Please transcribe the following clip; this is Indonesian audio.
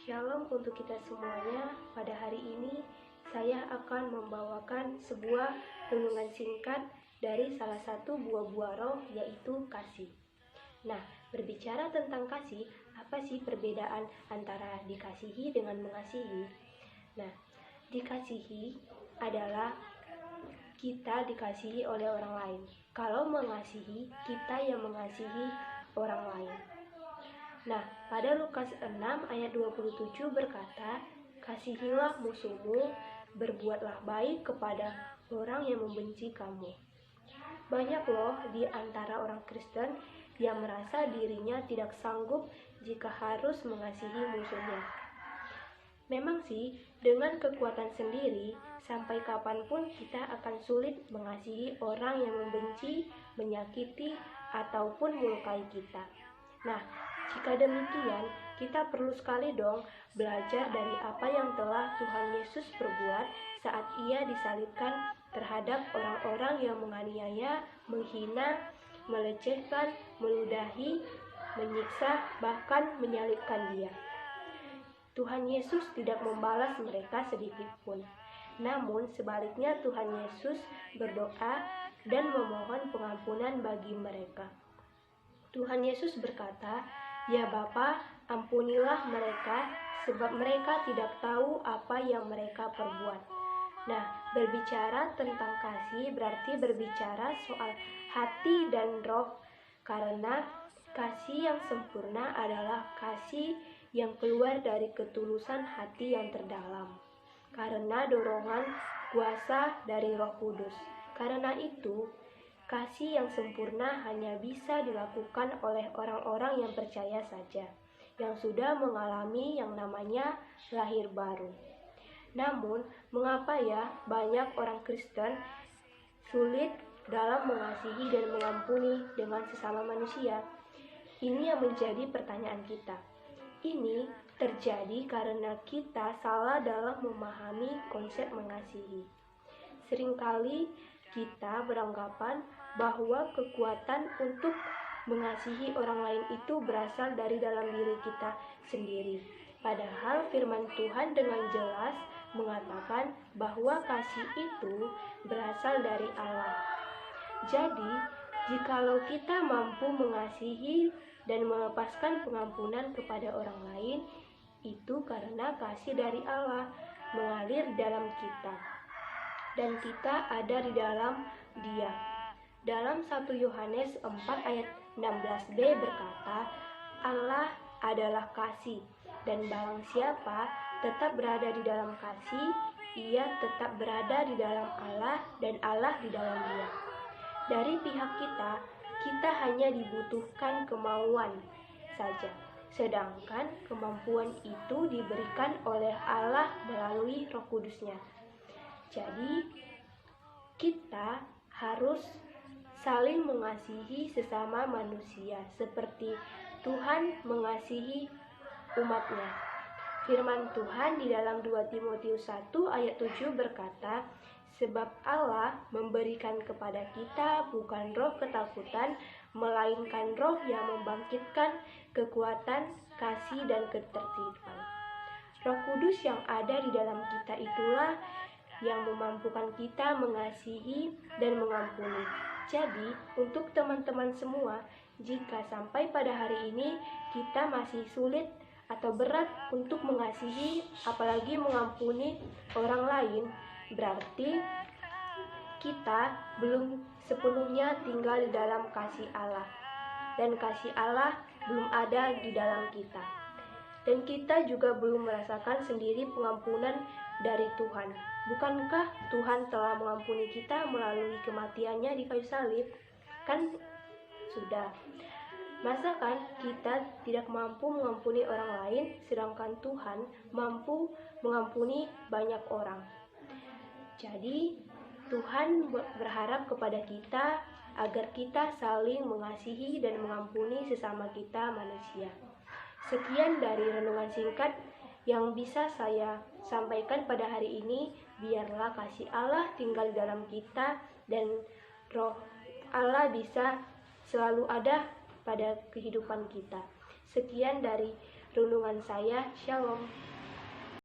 Shalom untuk kita semuanya. Pada hari ini saya akan membawakan sebuah renungan singkat dari salah satu buah-buah roh, yaitu kasih. Nah, berbicara tentang kasih, apa sih perbedaan antara dikasihi dengan mengasihi? Nah, dikasihi adalah kita dikasihi oleh orang lain. Kalau mengasihi, kita yang mengasihi orang lain. Nah, pada Lukas 6 ayat 27 berkata, "Kasihilah musuhmu, berbuatlah baik kepada orang yang membenci kamu." Banyak loh di antara orang Kristen yang merasa dirinya tidak sanggup jika harus mengasihi musuhnya. Memang sih, dengan kekuatan sendiri, sampai kapanpun kita akan sulit mengasihi orang yang membenci, menyakiti, ataupun melukai kita. Nah, jika demikian, kita perlu sekali dong belajar dari apa yang telah Tuhan Yesus perbuat saat Ia disalibkan terhadap orang-orang yang menganiaya, menghina, melecehkan, meludahi, menyiksa, bahkan menyalibkan Dia. Tuhan Yesus tidak membalas mereka sedikit pun. Namun sebaliknya Tuhan Yesus berdoa dan memohon pengampunan bagi mereka. Tuhan Yesus berkata, "Ya Bapa, ampunilah mereka, sebab mereka tidak tahu apa yang mereka perbuat." Nah, berbicara tentang kasih berarti berbicara soal hati dan roh, karena kasih yang sempurna adalah kasih yang keluar dari ketulusan hati yang terdalam, karena dorongan kuasa dari Roh Kudus. Karena itu, kasih yang sempurna hanya bisa dilakukan oleh orang-orang yang percaya saja, yang sudah mengalami yang namanya lahir baru. Namun, mengapa ya banyak orang Kristen sulit dalam mengasihi dan mengampuni dengan sesama manusia? Ini yang menjadi pertanyaan kita. Ini terjadi karena kita salah dalam memahami konsep mengasihi. Seringkali kita beranggapan bahwa kekuatan untuk mengasihi orang lain itu berasal dari dalam diri kita sendiri. Padahal firman Tuhan dengan jelas mengatakan bahwa kasih itu berasal dari Allah. Jadi, jikalau kita mampu mengasihi dan melepaskan pengampunan kepada orang lain, itu karena kasih dari Allah mengalir dalam kita, dan kita ada di dalam Dia. Dalam 1 Yohanes 4 ayat 16b berkata, "Allah adalah kasih, dan barang siapa tetap berada di dalam kasih, ia tetap berada di dalam Allah, dan Allah di dalam Dia." Dari pihak kita hanya dibutuhkan kemauan saja, sedangkan kemampuan itu diberikan oleh Allah melalui Roh Kudus-Nya. Jadi, kita harus saling mengasihi sesama manusia seperti Tuhan mengasihi umat-Nya. Firman Tuhan di dalam 2 Timotius 1 ayat 7 berkata, "Sebab Allah memberikan kepada kita bukan roh ketakutan, melainkan roh yang membangkitkan kekuatan, kasih, dan ketertiban." Roh Kudus yang ada di dalam kita itulah yang memampukan kita mengasihi dan mengampuni. Jadi, untuk teman-teman semua, jika sampai pada hari ini kita masih sulit atau berat untuk mengasihi, apalagi mengampuni orang lain, berarti kita belum sepenuhnya tinggal di dalam kasih Allah, dan kasih Allah belum ada di dalam kita, dan kita juga belum merasakan sendiri pengampunan dari Tuhan. Bukankah Tuhan telah mengampuni kita melalui kematiannya di kayu salib? Kan sudah. Masakan kita tidak mampu mengampuni orang lain, sedangkan Tuhan mampu mengampuni banyak orang? Jadi, Tuhan berharap kepada kita agar kita saling mengasihi dan mengampuni sesama kita manusia. Sekian dari renungan singkat yang bisa saya sampaikan pada hari ini. Biarlah kasih Allah tinggal dalam kita dan Roh Allah bisa selalu ada pada kehidupan kita. Sekian dari renungan saya. Shalom.